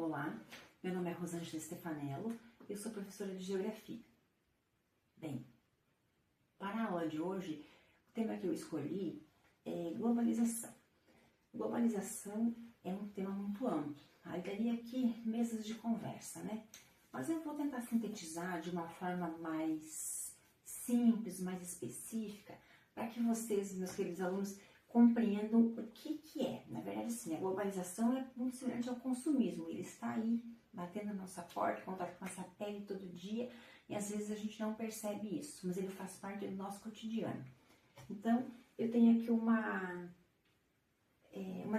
Olá, meu nome é Rosângela Stefanello, eu sou professora de Geografia. Bem, para a aula de hoje, o tema que eu escolhi é globalização. Globalização é um tema muito amplo, aí daria aqui mesas de conversa, né? Mas eu vou tentar sintetizar de uma forma mais simples, mais específica, para que vocês, meus queridos alunos, compreendam o que é. Na verdade, sim, a globalização é muito semelhante ao consumismo. Ele está aí, batendo na nossa porta, contato com a nossa pele todo dia, e às vezes a gente não percebe isso, mas ele faz parte do nosso cotidiano. Então, eu tenho aqui uma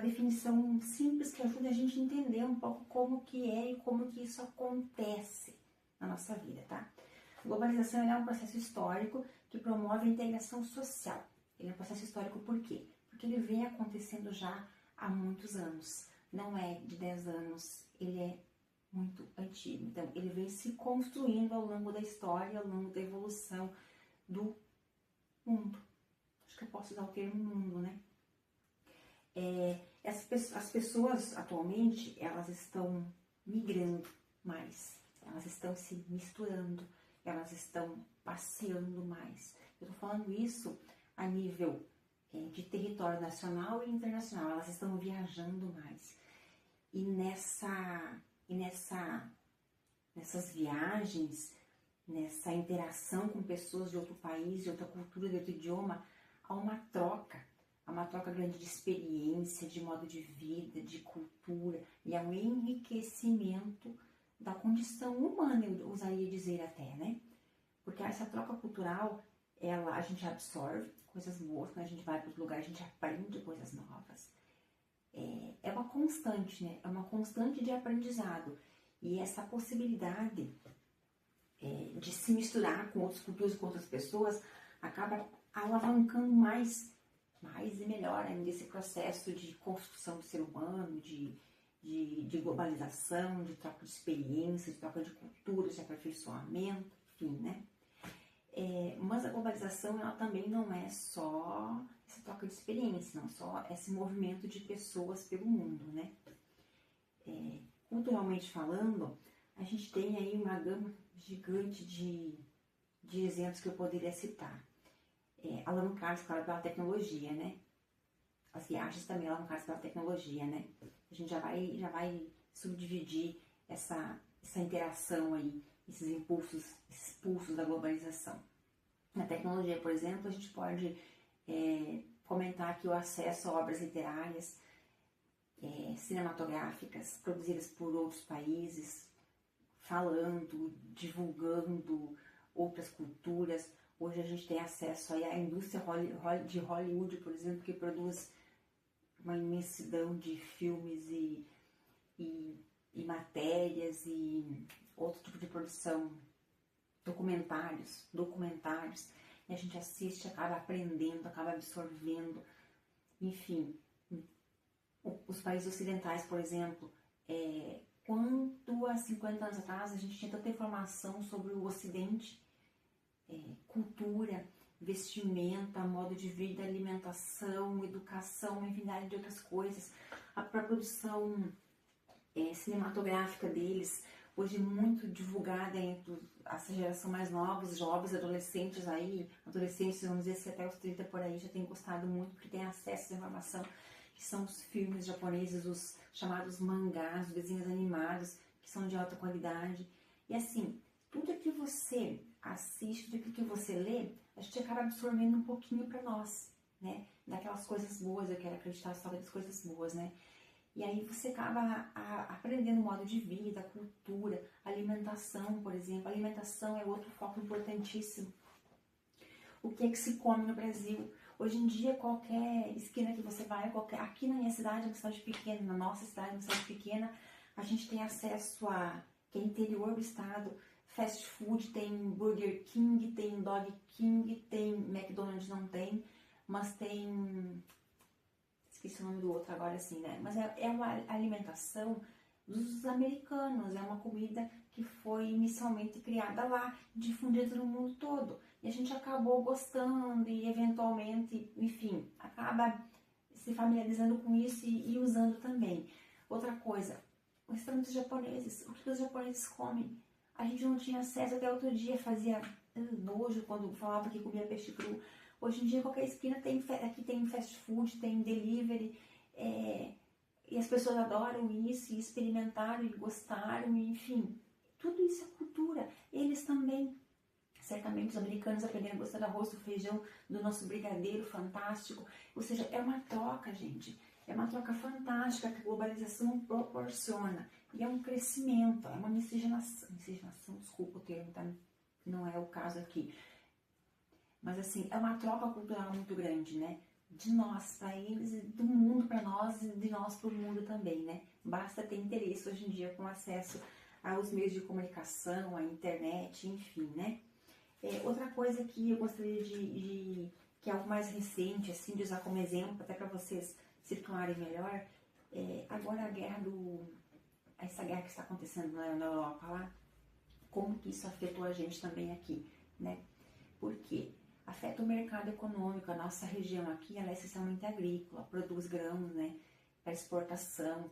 definição simples que ajuda a gente a entender um pouco como que é e como que isso acontece na nossa vida, tá? A globalização é um processo histórico que promove a integração social. Ele é um processo histórico por quê? Porque ele vem acontecendo já há muitos anos. Não é de 10 anos, ele é muito antigo. Então, ele vem se construindo ao longo da história, ao longo da evolução do mundo. Acho que eu posso usar o termo mundo, né? As pessoas, atualmente, elas estão migrando mais. Elas estão se misturando. Elas estão passeando mais. Eu estou falando isso a nível de território nacional e internacional. Elas estão viajando mais. E nessas viagens, nessa interação com pessoas de outro país, de outra cultura, de outro idioma, há uma troca grande de experiência, de modo de vida, de cultura, e há um enriquecimento da condição humana, eu usaria dizer até, né? Porque essa troca cultural, a gente absorve coisas boas, quando a gente vai para outro lugar, a gente aprende coisas novas. É uma constante, né? É uma constante de aprendizado. E essa possibilidade de se misturar com outras culturas, com outras pessoas, acaba alavancando mais e melhor ainda esse processo de construção do ser humano, de globalização, de troca de experiência, de troca de culturas, de aperfeiçoamento, enfim, né? Mas a globalização, ela também não é só essa troca de experiência, não só esse movimento de pessoas pelo mundo, né? Culturalmente falando, a gente tem aí uma gama gigante de exemplos que eu poderia citar. Alavancados, claro, pela tecnologia, né? As viagens também alavancadas pela tecnologia, né? A gente já vai subdividir essa interação aí, esses pulsos da globalização. Na tecnologia, por exemplo, a gente pode comentar aqui o acesso a obras literárias, cinematográficas, produzidas por outros países, falando, divulgando outras culturas. Hoje a gente tem acesso aí à indústria de Hollywood, por exemplo, que produz uma imensidão de filmes e matérias e outro tipo de produção, documentários, e a gente assiste, acaba aprendendo, acaba absorvendo, enfim. Os países ocidentais, por exemplo, quanto há 50 anos atrás a gente tinha tanta informação sobre o Ocidente, cultura, vestimenta, modo de vida, alimentação, educação, uma infinidade de outras coisas. A própria produção cinematográfica deles, hoje muito divulgada entre essa geração mais nova, os jovens, adolescentes, vamos dizer, se até os 30 por aí, já tem gostado muito, porque tem acesso à informação, que são os filmes japoneses, os chamados mangás, os desenhos animados, que são de alta qualidade. E assim, tudo que você assiste, tudo que você lê, a gente acaba absorvendo um pouquinho para nós, né? Daquelas coisas boas, eu quero acreditar só das coisas boas, né? E aí você acaba aprendendo o modo de vida, a cultura, a alimentação, por exemplo. A alimentação é outro foco importantíssimo. O que é que se come no Brasil? Hoje em dia, qualquer esquina que você vai, aqui na minha cidade, uma cidade pequena, na nossa cidade, uma cidade pequena, a gente tem acesso que é interior do estado, fast food, tem Burger King, tem Dog King, tem McDonald's, não tem, mas tem... esqueci o nome do outro agora, assim, né? Mas é uma alimentação dos americanos, é uma comida que foi inicialmente criada lá, difundida no mundo todo. E a gente acabou gostando e eventualmente, enfim, acaba se familiarizando com isso e usando também. Outra coisa, restaurantes japoneses, o que os japoneses comem. A gente não tinha acesso, até outro dia fazia nojo quando falava que comia peixe cru. Hoje em dia, qualquer esquina tem, aqui tem fast food, tem delivery, e as pessoas adoram isso, e experimentaram, e gostaram, e, enfim. Tudo isso é cultura. Eles também. Certamente os americanos aprenderam a gostar do arroz, do feijão, do nosso brigadeiro fantástico. Ou seja, é uma troca, gente. É uma troca fantástica que a globalização proporciona. E é um crescimento, é uma miscigenação. Miscigenação, desculpa o termo, tá? Não é o caso aqui. Mas assim, é uma troca cultural muito grande, né? De nós para eles, do mundo para nós e de nós para o mundo também, né? Basta ter interesse hoje em dia com acesso aos meios de comunicação, à internet, enfim, né? Outra coisa que eu gostaria que é algo mais recente, assim, de usar como exemplo, até para vocês situarem melhor, agora essa guerra que está acontecendo na Europa lá, como que isso afetou a gente também aqui, né? Por quê? Afeta o mercado econômico, a nossa região aqui, ela é essencialmente agrícola, produz grãos, né, para exportação,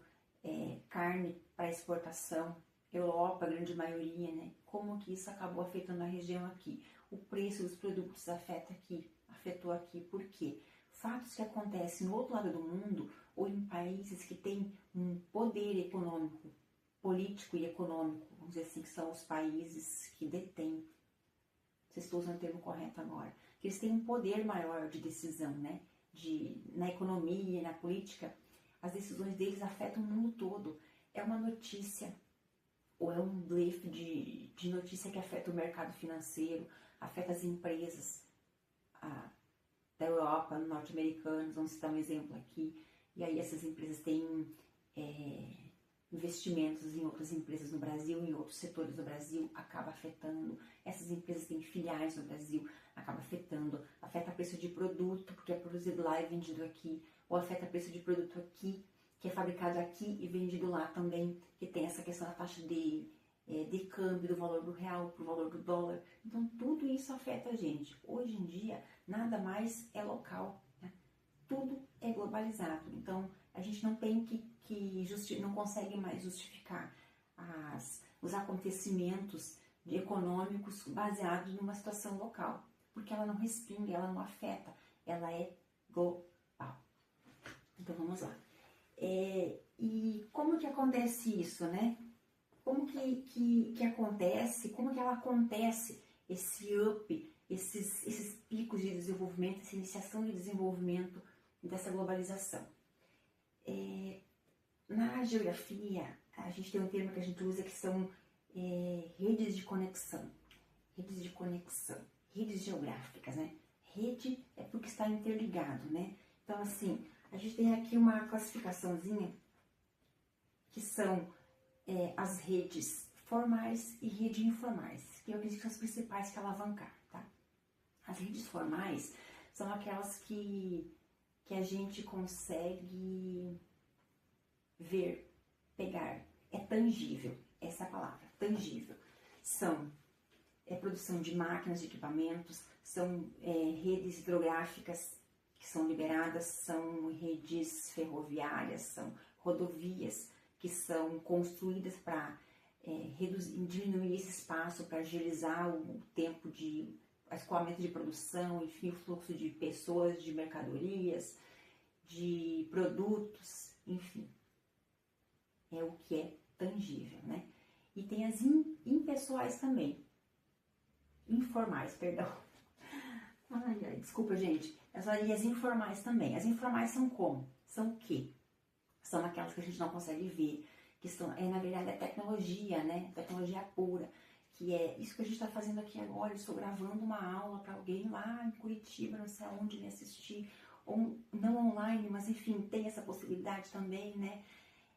carne para exportação, Europa, a grande maioria, né? Como que isso acabou afetando a região aqui? O preço dos produtos afetou aqui, por quê? Fatos que acontecem no outro lado do mundo ou em países que têm um poder econômico, político e econômico, vamos dizer assim, que são os países que detêm, se estou usando o termo correto agora, que eles têm um poder maior de decisão, né? Na economia, na política, as decisões deles afetam o mundo todo. É uma notícia ou é um blefe de notícia que afeta o mercado financeiro, afeta as empresas da Europa, norte-americanas, vamos citar um exemplo aqui, e aí essas empresas têm investimentos em outras empresas no Brasil, em outros setores do Brasil, acaba afetando. Essas empresas têm filiais no Brasil, acaba afetando. Afeta o preço de produto, porque é produzido lá e vendido aqui, ou afeta o preço de produto aqui, que é fabricado aqui e vendido lá também, que tem essa questão da taxa de câmbio, do valor do real para o valor do dólar. Então, tudo isso afeta a gente. Hoje em dia, nada mais é local, né? Tudo é globalizado. Então, a gente não tem não consegue mais justificar os acontecimentos econômicos baseados numa situação local, porque ela não respinga, ela não afeta, ela é global. Então, vamos lá. E como que acontece isso, né? Como que acontece, como que ela acontece, esse up, esses picos de desenvolvimento, essa iniciação de desenvolvimento dessa globalização? Na geografia, a gente tem um termo que a gente usa que são redes de conexão. Redes geográficas, né? Rede é porque está interligado, né? Então, assim, a gente tem aqui uma classificaçãozinha que são as redes formais e redes informais, que eu acredito que são as principais que alavancar, tá? As redes formais são aquelas que a gente consegue ver, pegar, é tangível, essa é a palavra, tangível. São produção de máquinas, de equipamentos, são redes hidrográficas que são liberadas, são redes ferroviárias, são rodovias que são construídas para diminuir esse espaço, para agilizar o tempo de escoamento de produção, enfim, o fluxo de pessoas, de mercadorias, de produtos, enfim. É o que é tangível, né? E tem as impessoais também. Informais, perdão. Ai, desculpa, gente. E as informais também. As informais são como? São o quê? São aquelas que a gente não consegue ver, que são, na verdade, a tecnologia, né? Tecnologia pura, que é isso que a gente está fazendo aqui agora. Eu estou gravando uma aula para alguém lá em Curitiba, não sei aonde me assistir, ou não online, mas enfim, tem essa possibilidade também, né?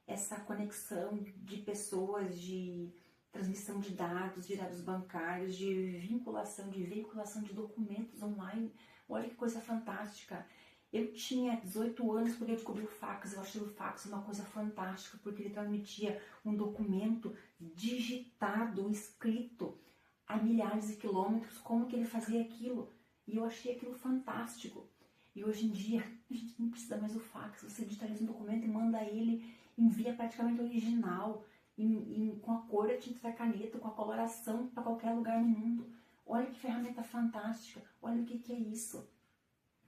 Essa conexão de pessoas, de transmissão de dados bancários, de vinculação, de veiculação de documentos online. Olha que coisa fantástica. Eu tinha 18 anos quando eu descobri o fax. Eu achei o fax uma coisa fantástica, porque ele transmitia um documento digitado, escrito a milhares de quilômetros. Como que ele fazia aquilo? E eu achei aquilo fantástico. E hoje em dia, a gente não precisa mais do fax. Você digitaliza um documento e manda ele, envia praticamente original. com a cor, a tinta da caneta, com a coloração para qualquer lugar no mundo. Olha que ferramenta fantástica, olha o que é isso.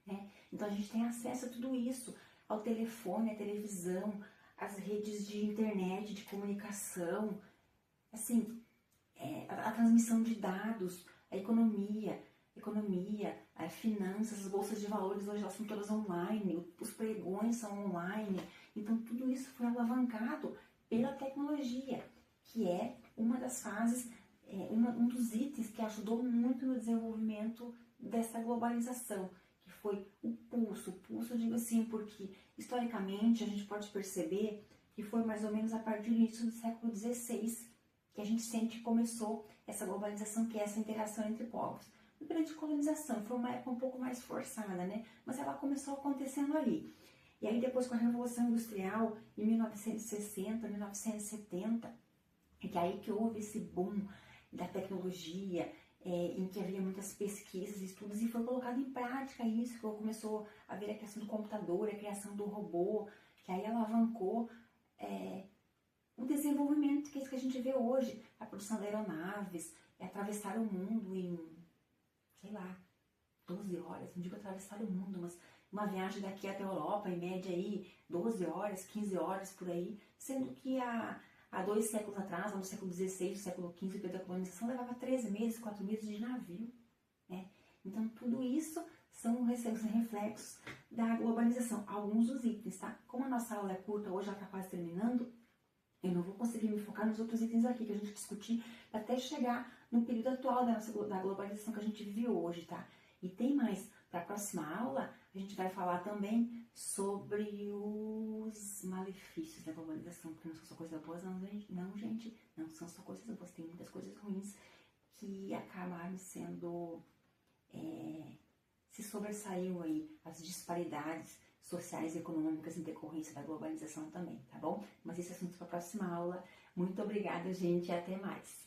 Né? Então a gente tem acesso a tudo isso, ao telefone, à televisão, às redes de internet, de comunicação, assim, a transmissão de dados, a economia, as finanças, as bolsas de valores hoje elas são todas online, os pregões são online, então tudo isso foi alavancado pela tecnologia, que é uma das fases, um dos itens que ajudou muito no desenvolvimento dessa globalização, que foi o pulso eu digo assim, porque historicamente a gente pode perceber que foi mais ou menos a partir do início do século XVI que a gente sente que começou essa globalização, que é essa interação entre povos. Durante a colonização, foi uma época um pouco mais forçada, né? Mas ela começou acontecendo ali. E aí depois com a Revolução Industrial, em 1960, 1970, é que aí que houve esse boom da tecnologia, em que havia muitas pesquisas, estudos, e foi colocado em prática isso, que começou a ver a criação do computador, a criação do robô, que aí alavancou o desenvolvimento, que é isso que a gente vê hoje, a produção de aeronaves, atravessar o mundo em, sei lá, 12 horas, não digo atravessar o mundo, mas uma viagem daqui até a Europa, em média aí, 12 horas, 15 horas por aí, sendo que há 2 séculos atrás, no século XVI, no século XV, período da colonização, levava 13 meses, 4 meses de navio, né? Então, tudo isso são reflexos da globalização, alguns dos itens, tá? Como a nossa aula é curta, hoje ela está quase terminando, eu não vou conseguir me focar nos outros itens aqui que a gente discutir até chegar no período atual da globalização que a gente vive hoje, tá? E tem mais, para a próxima aula, a gente vai falar também sobre os malefícios da globalização, porque não são só coisas boas, não, gente, não são só coisas boas, tem muitas coisas ruins que acabaram sendo, se sobressaiu aí as disparidades sociais e econômicas em decorrência da globalização também, tá bom? Mas esse assunto para a próxima aula. Muito obrigada, gente, e até mais.